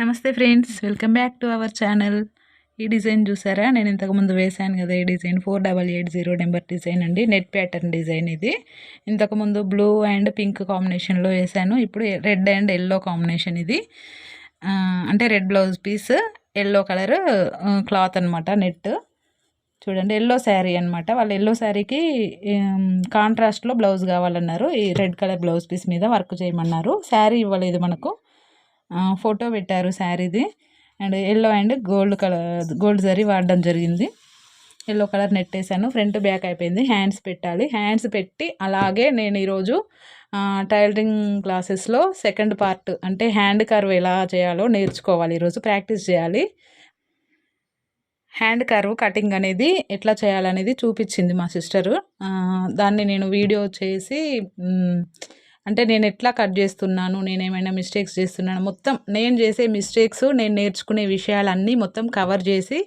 నమస్తే friends, welcome back to our channel. ఈ design చూసారా? నేను ఇంతకుముందు వేశాను కదా ఈ డిజైన్ 4880 నెంబర్ డిజైన్ అండి. నెట్ ప్యాటర్న్ డిజైన్ ఇది. ఇంతకుముందు బ్లూ అండ్ పింక్ కాంబినేషన్లో వేశాను. ఇప్పుడు రెడ్ అండ్ ఎల్లో కాంబినేషన్ ఇది. అంటే red blouse piece, yellow colour cloth అనమాట. నెట్ చూడండి, ఎల్లో శారీ అనమాట. వాళ్ళు ఎల్లో శారీకి కాంట్రాస్ట్లో బ్లౌజ్ కావాలన్నారు. ఈ రెడ్ కలర్ బ్లౌజ్ పీస్ మీద వర్క్ చేయమన్నారు. శారీ ఇవ్వలేదు మనకు, ఫోటో పెట్టారు శారీది. And yellow and gold zari వాడడం జరిగింది. ఎల్లో కలర్ నెట్ వేసాను. ఫ్రంట్ బ్యాక్ అయిపోయింది. హ్యాండ్స్ పెట్టాలి. హ్యాండ్స్ పెట్టి అలాగే నేను ఈరోజు టైలరింగ్ క్లాసెస్లో సెకండ్ పార్ట్ అంటే హ్యాండ్ కర్వ్ ఎలా చేయాలో నేర్చుకోవాలి. ఈరోజు ప్రాక్టీస్ చేయాలి. హ్యాండ్ కర్వ్ కటింగ్ అనేది ఎట్లా చేయాలనేది చూపించింది మా సిస్టరు. దాన్ని నేను వీడియో చేసి అంటే నేను ఎట్లా కట్ చేస్తున్నాను, నేను ఏమైనా మిస్టేక్స్ చేస్తున్నాను, మొత్తం నేను చేసే మిస్టేక్స్, నేను నేర్చుకునే విషయాలన్నీ మొత్తం కవర్ చేసి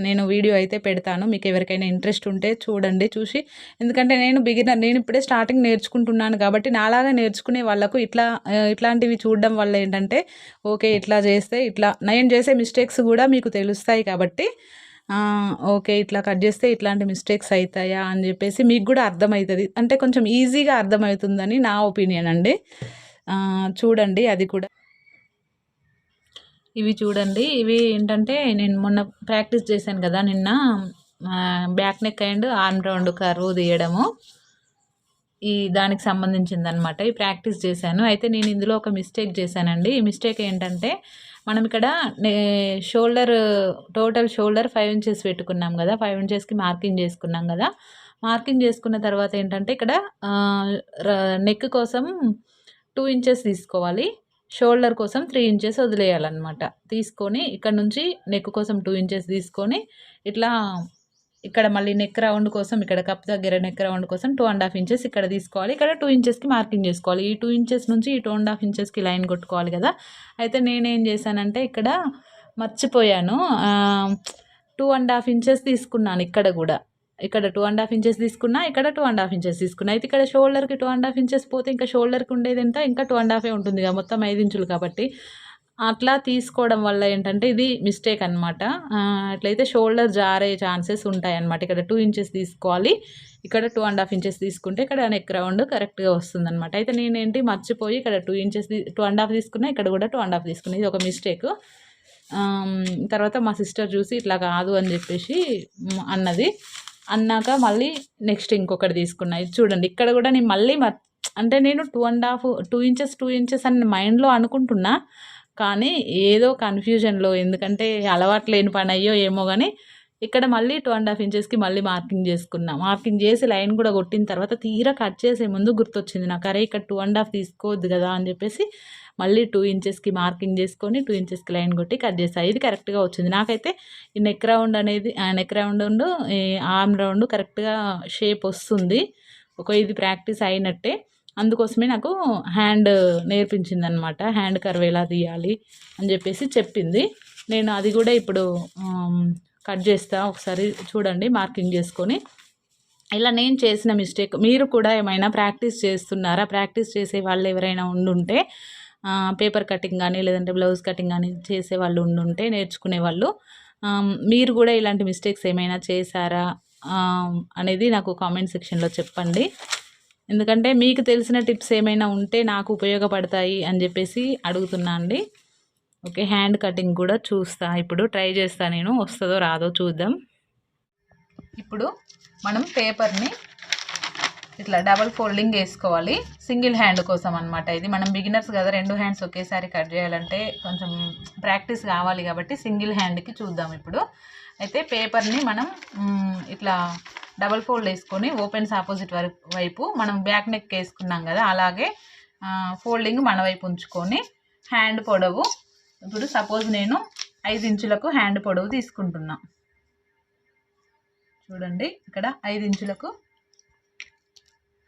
నేను వీడియో అయితే పెడతాను. మీకు ఎవరికైనా ఇంట్రెస్ట్ ఉంటే చూడండి. చూసి, ఎందుకంటే నేను ఇప్పుడే స్టార్టింగ్ నేర్చుకుంటున్నాను కాబట్టి నాలాగా నేర్చుకునే వాళ్ళకు ఇట్లాంటివి చూడడం వల్ల ఏంటంటే ఓకే, ఇట్లా చేస్తే ఇట్లా నేను చేసే మిస్టేక్స్ కూడా మీకు తెలుస్తాయి కాబట్టి ఓకే, ఇట్లా కట్ చేస్తే ఇట్లాంటి మిస్టేక్స్ అవుతాయా అని చెప్పేసి మీకు కూడా అర్థమవుతుంది. అంటే కొంచెం ఈజీగా అర్థమవుతుందని నా ఒపీనియన్ అండి. చూడండి. అది కూడా ఇవి చూడండి. ఇవి ఏంటంటే నేను మొన్న ప్రాక్టీస్ చేశాను కదా నిన్న, back neck and arm round curve తీయడము, ఈ దానికి సంబంధించిందనమాట. ఈ ప్రాక్టీస్ చేశాను. అయితే నేను ఇందులో ఒక మిస్టేక్ చేశానండి. ఈ మిస్టేక్ ఏంటంటే మనం ఇక్కడ టోటల్ షోల్డర్ 5 ఇంచెస్ పెట్టుకున్నాం కదా, 5 ఇంచెస్కి మార్కింగ్ చేసుకున్నాం కదా. మార్కింగ్ చేసుకున్న తర్వాత ఏంటంటే ఇక్కడ నెక్ కోసం 2 ఇంచెస్ తీసుకోవాలి, షోల్డర్ కోసం 3 ఇంచెస్ వదిలేయాలన్నమాట. తీసుకొని ఇక్కడ నుంచి నెక్ కోసం 2 ఇంచెస్ తీసుకొని ఇట్లా ఇక్కడ మళ్ళీ నెక్ రౌండ్ కోసం, ఇక్కడ కప్ దగ్గర నెక్ రౌండ్ కోసం 2.5 ఇంచెస్ ఇక్కడ తీసుకోవాలి. ఇక్కడ 2 ఇంచెస్కి మార్కింగ్ చేసుకోవాలి. ఈ 2 ఇంచెస్ నుంచి ఈ 2.5 ఇంచెస్కి లైన్ కొట్టుకోవాలి కదా. అయితే నేనేం చేశానంటే ఇక్కడ మర్చిపోయాను, 2.5 ఇంచెస్ తీసుకున్నాను. ఇక్కడ 2.5 ఇంచెస్ తీసుకున్నా, ఇక్కడ 2.5 ఇంచెస్ తీసుకున్నా. అయితే ఇక్కడ షోల్డర్కి 2.5 ఇంచెస్ పోతే ఇంకా షోల్డర్కి ఉండేది ఎంత, ఇంకా 2.5 ఉంటుంది కదా, మొత్తం 5 ఇంచులు కాబట్టి. అట్లా తీసుకోవడం వల్ల ఏంటంటే ఇది మిస్టేక్ అనమాట. అట్లయితే షోల్డర్ జారే ఛాన్సెస్ ఉంటాయన్నమాట. ఇక్కడ 2 ఇంచెస్ తీసుకోవాలి, ఇక్కడ 2.5 ఇంచెస్ తీసుకుంటే ఇక్కడ నెక్ రౌండ్ కరెక్ట్గా వస్తుందన్నమాట. అయితే నేనేంటి మర్చిపోయి ఇక్కడ 2.5 తీసుకున్నా, ఇక్కడ కూడా 2.5 తీసుకున్నా. ఇది ఒక మిస్టేక్. తర్వాత మా సిస్టర్ చూసి ఇట్లా కాదు అని చెప్పేసి అన్నాక మళ్ళీ నెక్స్ట్ ఇంకొకటి తీసుకున్నా. ఇది చూడండి, ఇక్కడ కూడా నేను మళ్ళీ అంటే నేను 2 ఇంచెస్ అని మైండ్లో అనుకుంటున్నా, కానీ ఏదో కన్ఫ్యూజన్లో, ఎందుకంటే అలవాటు లేని పని అయ్యో ఏమో కానీ ఇక్కడ మళ్ళీ 2.5 ఇంచెస్కి మళ్ళీ మార్కింగ్ చేసుకున్నా. మార్కింగ్ చేసి లైన్ కూడా కొట్టిన తర్వాత తీరా కట్ చేసే ముందు గుర్తొచ్చింది నాకు, అరే ఇక్కడ 2.5 తీసుకోవద్దు కదా అని చెప్పేసి మళ్ళీ 2 ఇంచెస్కి మార్కింగ్ చేసుకొని 2 ఇంచెస్కి లైన్ కొట్టి కట్ చేస్తాను. ఇది కరెక్ట్గా వచ్చింది నాకైతే. ఈ నెక్ రౌండ్ అనేది నెక్ రౌండ్ ఈ ఆర్మ్ రౌండ్ కరెక్ట్గా షేప్ వస్తుంది. ఇది ప్రాక్టీస్ అయినట్టే. అందుకోసమే నాకు హ్యాండ్ నేర్పించింది అనమాట. హ్యాండ్ కర్వ్ ఎలా తీయాలి అని చెప్పేసి చెప్పింది. నేను అది కూడా ఇప్పుడు కట్ చేస్తా. ఒకసారి చూడండి, మార్కింగ్ చేసుకొని. ఇలా నేను చేసిన మిస్టేక్ మీరు కూడా ఏమైనా ప్రాక్టీస్ చేస్తున్నారా? ప్రాక్టీస్ చేసే వాళ్ళు ఎవరైనా ఉండుంటే, పేపర్ కటింగ్ కానీ లేదంటే బ్లౌజ్ కటింగ్ కానీ చేసే వాళ్ళు ఉండుంటే, నేర్చుకునే వాళ్ళు, మీరు కూడా ఇలాంటి మిస్టేక్స్ ఏమైనా చేశారా అనేది నాకు కామెంట్ సెక్షన్లో చెప్పండి. ఎందుకంటే మీకు తెలిసిన టిప్స్ ఏమైనా ఉంటే నాకు ఉపయోగపడతాయి అని చెప్పేసి అడుగుతున్నా అండి. ఓకే, హ్యాండ్ కటింగ్ కూడా చూస్తా, ఇప్పుడు ట్రై చేస్తా నేను, వస్తుందో రాదో చూద్దాం. ఇప్పుడు మనం పేపర్ని ఇట్లా డబల్ ఫోల్డింగ్ వేసుకోవాలి, సింగిల్ హ్యాండ్ కోసం అనమాట. ఇది మనం బిగినర్స్ కదా, 2 హ్యాండ్స్ ఒకేసారి కట్ చేయాలంటే కొంచెం ప్రాక్టీస్ కావాలి కాబట్టి సింగిల్ హ్యాండ్కి చూద్దాం ఇప్పుడు. అయితే పేపర్ని మనం ఇట్లా డబల్ ఫోల్డ్ వేసుకొని ఓపెన్స్ ఆపోజిట్ వైపు మనం బ్యాక్ నెక్ వేసుకున్నాం కదా, అలాగే ఫోల్డింగ్ మన వైపు ఉంచుకొని హ్యాండ్ పొడవు, ఇప్పుడు సపోజ్ నేను 5 ఇంచులకు హ్యాండ్ పొడవు తీసుకుంటున్నా. చూడండి, ఇక్కడ 5 ఇంచులకు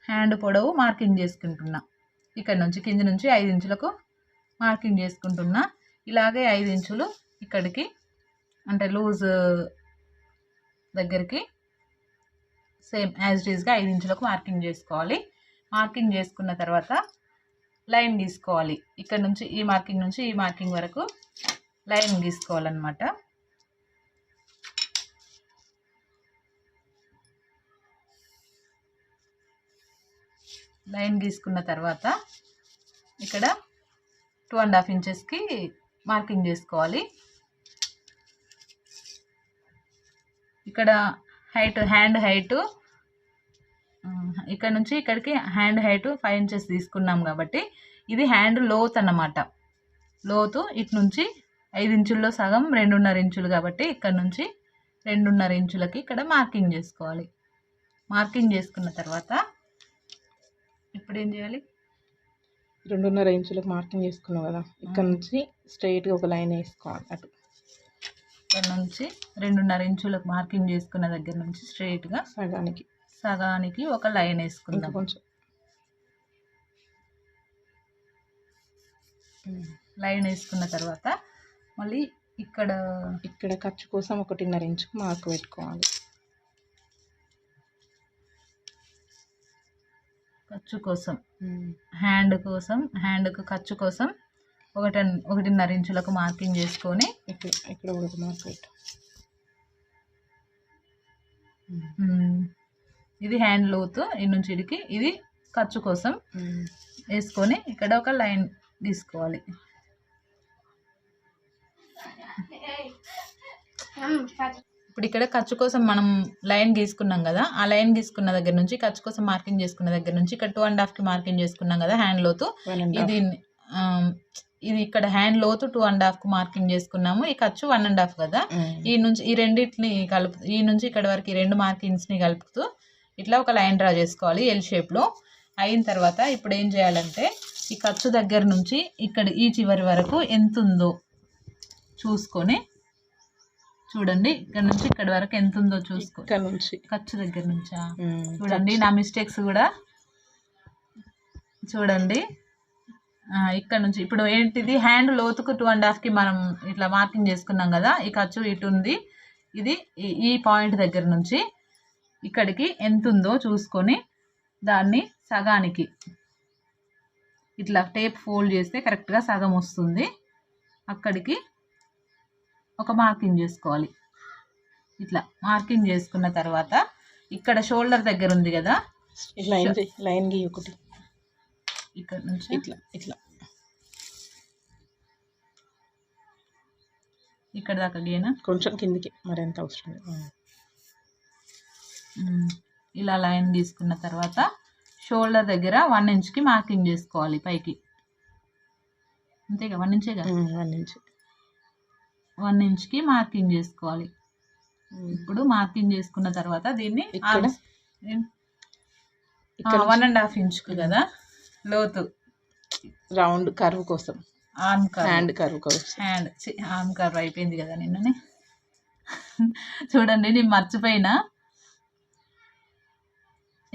హ్యాండ్ పొడవు మార్కింగ్ చేసుకుంటున్నా. ఇక్కడ నుంచి కింది నుంచి 5 ఇంచులకు మార్కింగ్ చేసుకుంటున్నా. ఇలాగే 5 ఇంచులు ఇక్కడికి అంటే లూజ్ దగ్గరికి సేమ్ యాజ్ ఇట్ ఈస్గా 5 ఇంచులకు మార్కింగ్ చేసుకోవాలి. మార్కింగ్ చేసుకున్న తర్వాత లైన్ తీసుకోవాలి. ఇక్కడ నుంచి ఈ మార్కింగ్ వరకు లైన్ గీసుకోవాలన్నమాట. లైన్ గీసుకున్న తర్వాత ఇక్కడ 2.5 ఇంచెస్కి మార్కింగ్ చేసుకోవాలి. ఇక్కడ హ్యాండ్ హైటు ఇక్కడ నుంచి ఇక్కడికి హ్యాండ్ హైటు 5 ఇంచెస్ తీసుకున్నాం కాబట్టి ఇది హ్యాండ్ లోత్ అన్నమాట. లోతు ఇటు నుంచి 5 ఇంచుల్లో సగం 2.5 ఇంచులు కాబట్టి ఇక్కడ నుంచి 2.5 ఇంచులకి ఇక్కడ మార్కింగ్ చేసుకోవాలి. మార్కింగ్ చేసుకున్న తర్వాత ఇప్పుడు ఏం చేయాలి? 2.5 ఇంచులకు మార్కింగ్ చేసుకున్నాం కదా, ఇక్కడ నుంచి స్ట్రైట్గా ఒక లైన్ వేసుకోవాలి. అటు ఇక్కడ నుంచి 2.5 ఇంచులకు మార్కింగ్ చేసుకున్న దగ్గర నుంచి స్ట్రైట్గా సగానికి ఒక లైన్ వేసుకుందాం. కొంచెం లైన్ వేసుకున్న తర్వాత మళ్ళీ ఇక్కడ ఖర్చు కోసం 1.5 ఇంచుకు మార్క్ పెట్టుకోవాలి. ఖర్చు కోసం హ్యాండ్కు ఖర్చు కోసం 1.5 ఇంచులకు మార్కింగ్ చేసుకొని ఇక్కడ ఒక మార్క్ పెట్టు. ఇది హ్యాండ్ లోతు ఈ నుంచి ఇడికి, ఇది ఖర్చు కోసం వేసుకొని ఇక్కడ ఒక లైన్ గీసుకోవాలి. ఇప్పుడు ఇక్కడ ఖర్చు కోసం మనం లైన్ గీసుకున్నాం కదా, ఆ లైన్ గీసుకున్న దగ్గర నుంచి ఖర్చు కోసం మార్కింగ్ చేసుకున్న దగ్గర నుంచి ఇక్కడ 2.5కి మార్కింగ్ చేసుకున్నాం కదా హ్యాండ్ లోతు. ఇది ఇక్కడ హ్యాండ్ లోతు 2.5కు మార్కింగ్ చేసుకున్నాము. ఈ ఖర్చు 1.5 కదా. ఈ నుంచి ఈ రెండింటిని ఈ నుంచి ఇక్కడ వరకు ఈ 2 మార్కింగ్స్ని కలుపుతూ ఇట్లా ఒక లైన్ డ్రా చేసుకోవాలి ఎల్ షేప్లో. అయిన తర్వాత ఇప్పుడు ఏం చేయాలంటే ఈ ఖర్చు దగ్గర నుంచి ఇక్కడ ఈ చివరి వరకు ఎంత ఉందో చూసుకొని చూడండి. ఇక్కడ నుంచి ఇక్కడ వరకు ఎంత ఉందో చూసుకో. ఇక్కడ నుంచి ఖర్చు దగ్గర నుంచా చూడండి. నా మిస్టేక్స్ కూడా చూడండి. ఇక్కడ నుంచి ఇప్పుడు ఏంటిది హ్యాండ్ లోతుకు 2.5కి మనం ఇట్లా మార్కింగ్ చేసుకున్నాం కదా, ఈ ఖర్చు ఇటు ఉంది. ఇది ఈ పాయింట్ దగ్గర నుంచి ఇక్కడికి ఎంత ఉందో చూసుకొని దాన్ని సగానికి ఇట్లా టేప్ ఫోల్డ్ చేస్తే కరెక్ట్గా సగం వస్తుంది. అక్కడికి ఒక మార్కింగ్ చేసుకోవాలి. ఇట్లా మార్కింగ్ చేసుకున్న తర్వాత ఇక్కడ షోల్డర్ దగ్గర ఉంది కదా, ఇట్లా లైన్ గీ ఒకటి ఇక్కడ నుంచి ఇట్లా ఇక్కడ దాకా గీనా, కొంచెం కిందికి మరింత అవసరం. ఇలా లైన్ గీసుకున్న తర్వాత షోల్డర్ దగ్గర 1 ఇంచ్కి మార్కింగ్ చేసుకోవాలి పైకి. అంతేగా 1 ఇంచేగా, 1 ఇంచ్కి మార్కింగ్ చేసుకోవాలి. ఇప్పుడు మార్కింగ్ చేసుకున్న తర్వాత దీన్ని 1.5 ఇంచుకు కదా లోతు రౌండ్ కర్వ్ కోసం, హ్యాండ్ కర్వ్ కోసం. ఆర్మ్ కర్వ్ అయిపోయింది కదా నిన్ననే. చూడండి నేను మర్చిపోయినా.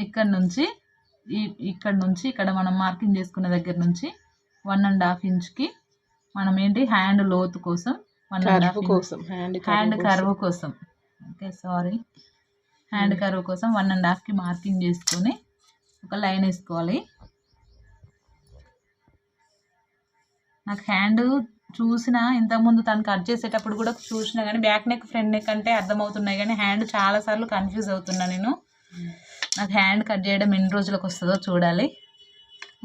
ఇక్కడ నుంచి ఇక్కడ మనం మార్కింగ్ చేసుకున్న దగ్గర నుంచి 1.5 ఇంచ్కి మనం ఏంటి హ్యాండ్ లోతు కోసం హ్యాండ్ కర్వ్ కోసం హ్యాండ్ కర్వ్ కోసం 1.5కి మార్కింగ్ చేసుకొని ఒక లైన్ వేసుకోవాలి. నాకు హ్యాండ్ చూసిన ఇంతకుముందు తను కట్ చేసేటప్పుడు కూడా చూసినా కానీ బ్యాక్ నెక్ ఫ్రంట్ నెక్ అంటే అర్థమవుతున్నాయి, కానీ హ్యాండ్ చాలాసార్లు కన్ఫ్యూజ్ అవుతున్నా నేను. నాకు హ్యాండ్ కట్ చేయడం ఎన్ని రోజులకు వస్తుందో చూడాలి.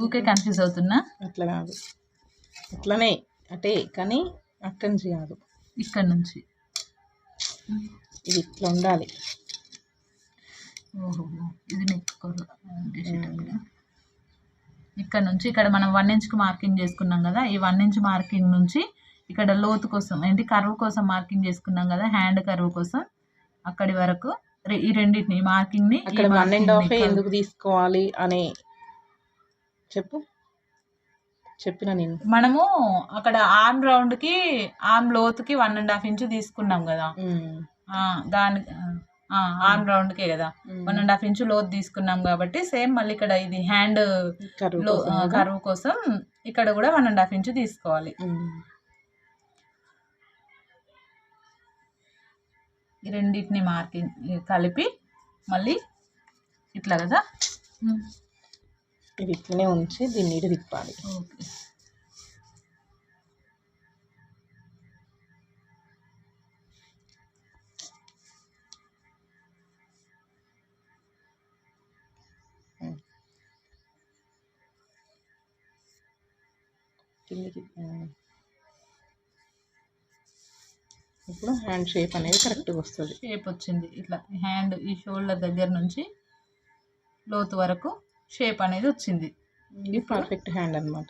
ఊకే కన్ఫ్యూజ్ అవుతున్నా. అట్లా కాదు, అట్లనే అంటే కానీ అక్కడి నుంచి కాదు, ఇక్కడ నుంచి ఇది ఇట్లా ఉండాలి. ఓహో ఇది నెక్ ఇక్కడ నుంచి ఇక్కడ మనం 1 ఇంచ్కి మార్కింగ్ చేసుకున్నాం కదా, ఈ 1 ఇంచ్ మార్కింగ్ నుంచి ఇక్కడ లోతు కోసం ఏంటి కర్వ్ కోసం మార్కింగ్ చేసుకున్నాం కదా, హ్యాండ్ కర్వ్ కోసం అక్కడి వరకు ఈ రెండింటిని మార్కింగ్ని అక్కడ 1.5 ఎందుకు తీసుకోవాలి అని చెప్పిన నేను. మనము అక్కడ ఆర్మ్ రౌండ్కి ఆర్మ్ లోతుకి 1.5 ఇంచు తీసుకున్నాం కదా, దాని ఆర్మ్ రౌండ్కే కదా 1.5 ఇంచు లోతు తీసుకున్నాం కాబట్టి సేమ్ మళ్ళీ ఇక్కడ ఇది హ్యాండ్ కర్వ్ కోసం ఇక్కడ కూడా 1.5 ఇంచు తీసుకోవాలి. ఈ రెండింటిని మార్కింగ్ కలిపి మళ్ళీ ఇట్లా కదా ఇది ఇట్లనే ఉంచి దీన్ని ఇటు తిప్పాలి. ఓకే కిందికి ఇప్పుడు హ్యాండ్ షేప్ అనేది కరెక్ట్గా వస్తుంది. షేప్ వచ్చింది. ఇట్లా హ్యాండ్ ఈ షోల్డర్ దగ్గర నుంచి లోతు వరకు షేప్ అనేది వచ్చింది. ఇది పర్ఫెక్ట్ హ్యాండ్ అనమాట.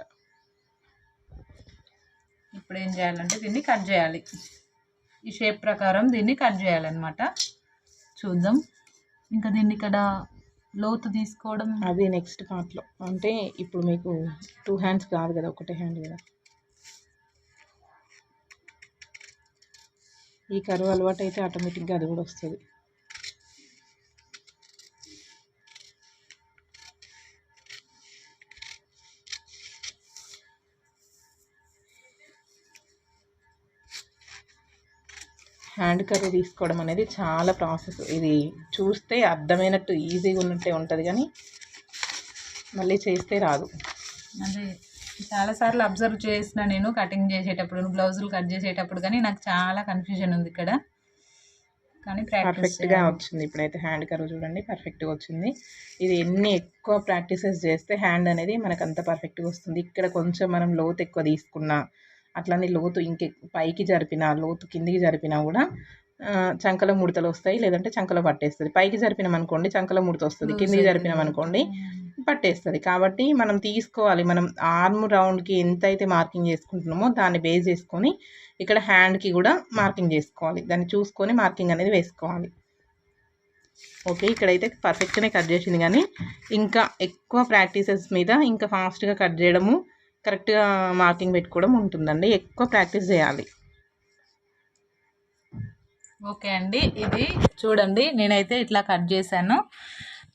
ఇప్పుడు ఏం చేయాలంటే దీన్ని కట్ చేయాలి. ఈ షేప్ ప్రకారం దీన్ని కట్ చేయాలన్నమాట. చూద్దాం. ఇంకా దీన్ని ఇక్కడ లోతు తీసుకోవడం అది నెక్స్ట్ పార్ట్లో. అంటే ఇప్పుడు మీకు 2 హ్యాండ్స్ కాదు కదా, ఒకటే హ్యాండ్ కదా. ఈ కరువు అలవాటు అయితే ఆటోమేటిక్గా అది కూడా వస్తుంది. హ్యాండ్ కర్వ్ తీసుకోవడం అనేది చాలా ప్రాసెస్. ఇది చూస్తే అర్థమైనట్టు ఈజీగా ఉన్నట్టే ఉంటుంది, కానీ మళ్ళీ చేస్తే రాదు. అదే చాలాసార్లు అబ్జర్వ్ చేసిన నేను కటింగ్ చేసేటప్పుడు, బ్లౌజులు కట్ చేసేటప్పుడు, కానీ నాకు చాలా కన్ఫ్యూజన్ ఉంది ఇక్కడ. కానీ పర్ఫెక్ట్గా వచ్చింది. ఇప్పుడైతే హ్యాండ్ కర్వ్ చూడండి, పర్ఫెక్ట్గా వచ్చింది. ఇది ఎన్ని ఎక్కువ ప్రాక్టీసెస్ చేస్తే హ్యాండ్ అనేది మనకు అంత పర్ఫెక్ట్గా వస్తుంది. ఇక్కడ కొంచెం మనం లోతు ఎక్కువ తీసుకున్నా, అట్లానే లోతు పైకి జరిపినా, లోతు కిందికి జరిపినా కూడా చంకల ముడతలు వస్తాయి, లేదంటే చంకలో పట్టేస్తుంది. పైకి జరిపినాం అనుకోండి చంకల ముడత వస్తుంది, కిందికి జరిపినాం అనుకోండి పట్టేస్తుంది. కాబట్టి మనం తీసుకోవాలి, మనం ఆర్మ్ రౌండ్కి ఎంత అయితే మార్కింగ్ చేసుకుంటున్నామో దాన్ని బేస్ చేసుకొని ఇక్కడ హ్యాండ్కి కూడా మార్కింగ్ చేసుకోవాలి. దాన్ని చూసుకొని మార్కింగ్ అనేది వేసుకోవాలి. ఓకే, ఇక్కడైతే పర్ఫెక్ట్గానే కట్ చేసింది, కానీ ఇంకా ఎక్కువ ప్రాక్టీసెస్ మీద ఇంకా ఫాస్ట్గా కట్ చేయడము, కరెక్ట్గా మార్కింగ్ పెట్టుకోవడం ఉంటుందండి. ఎక్కువ ప్రాక్టీస్ చేయాలి. ఓకే అండి, ఇది చూడండి నేనైతే ఇట్లా కట్ చేశాను.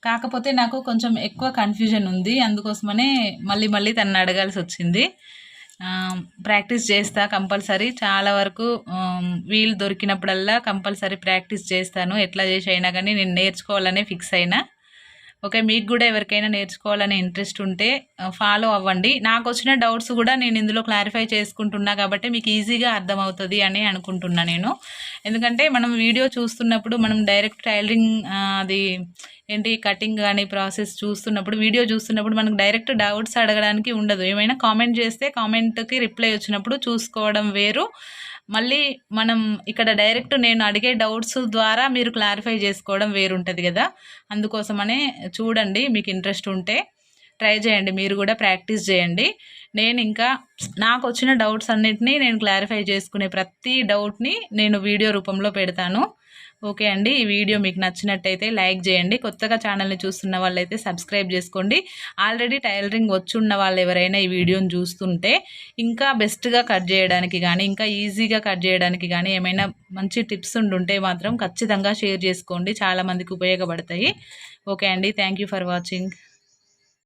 కాకపోతే నాకు కొంచెం ఎక్కువ కన్ఫ్యూజన్ ఉంది, అందుకోసమనే మళ్ళీ తనని అడగాల్సి వచ్చింది. ప్రాక్టీస్ చేస్తా కంపల్సరీ. చాలా వరకు వీలు దొరికినప్పుడల్లా కంపల్సరీ ప్రాక్టీస్ చేస్తాను. ఎట్లా చేసి అయినా కానీ నేను నేర్చుకోవాలనే ఫిక్స్ అయినా. ఓకే, మీకు కూడా ఎవరికైనా నేర్చుకోవాలనే ఇంట్రెస్ట్ ఉంటే ఫాలో అవ్వండి. నాకు వచ్చిన డౌట్స్ కూడా నేను ఇందులో క్లారిఫై చేసుకుంటున్నా కాబట్టి మీకు ఈజీగా అర్థమవుతుంది అని అనుకుంటున్నా నేను. ఎందుకంటే మనం వీడియో చూస్తున్నప్పుడు, మనం డైరెక్ట్ టైలరింగ్ అది ఏంటి కటింగ్ కానీ ప్రాసెస్ చూస్తున్నప్పుడు, వీడియో చూస్తున్నప్పుడు మనకు డైరెక్ట్ డౌట్స్ అడగడానికి ఉండదు. ఏమైనా కామెంట్ చేస్తే కామెంట్కి రిప్లై వచ్చినప్పుడు చూసుకోవడం వేరు. మళ్ళీ మనం ఇక్కడ డైరెక్ట్ నేను అడిగే డౌట్స్ ద్వారా మీరు క్లారిఫై చేసుకోవడం వేరుంటుంది కదా. అందుకోసమనే చూడండి, మీకు ఇంట్రెస్ట్ ఉంటే ట్రై చేయండి, మీరు కూడా ప్రాక్టీస్ చేయండి. నేను ఇంకా నాకు వచ్చిన డౌట్స్ అన్నిటినీ నేను క్లారిఫై చేసుకునే ప్రతి డౌట్ని నేను వీడియో రూపంలో పెడతాను. ఓకే అండి, ఈ వీడియో మీకు నచ్చినట్టయితే లైక్ చేయండి. కొత్తగా ఛానల్ని చూస్తున్న వాళ్ళైతే సబ్స్క్రైబ్ చేసుకోండి. ఆల్రెడీ టైలరింగ్ వచ్చున్న వాళ్ళు ఎవరైనా ఈ వీడియోని చూస్తుంటే ఇంకా బెస్ట్గా కట్ చేయడానికి కానీ, ఇంకా ఈజీగా కట్ చేయడానికి కానీ ఏమైనా మంచి టిప్స్ ఉంటే మాత్రం ఖచ్చితంగా షేర్ చేసుకోండి, చాలామందికి ఉపయోగపడతాయి. ఓకే అండి, థ్యాంక్ యూ ఫర్ వాచింగ్.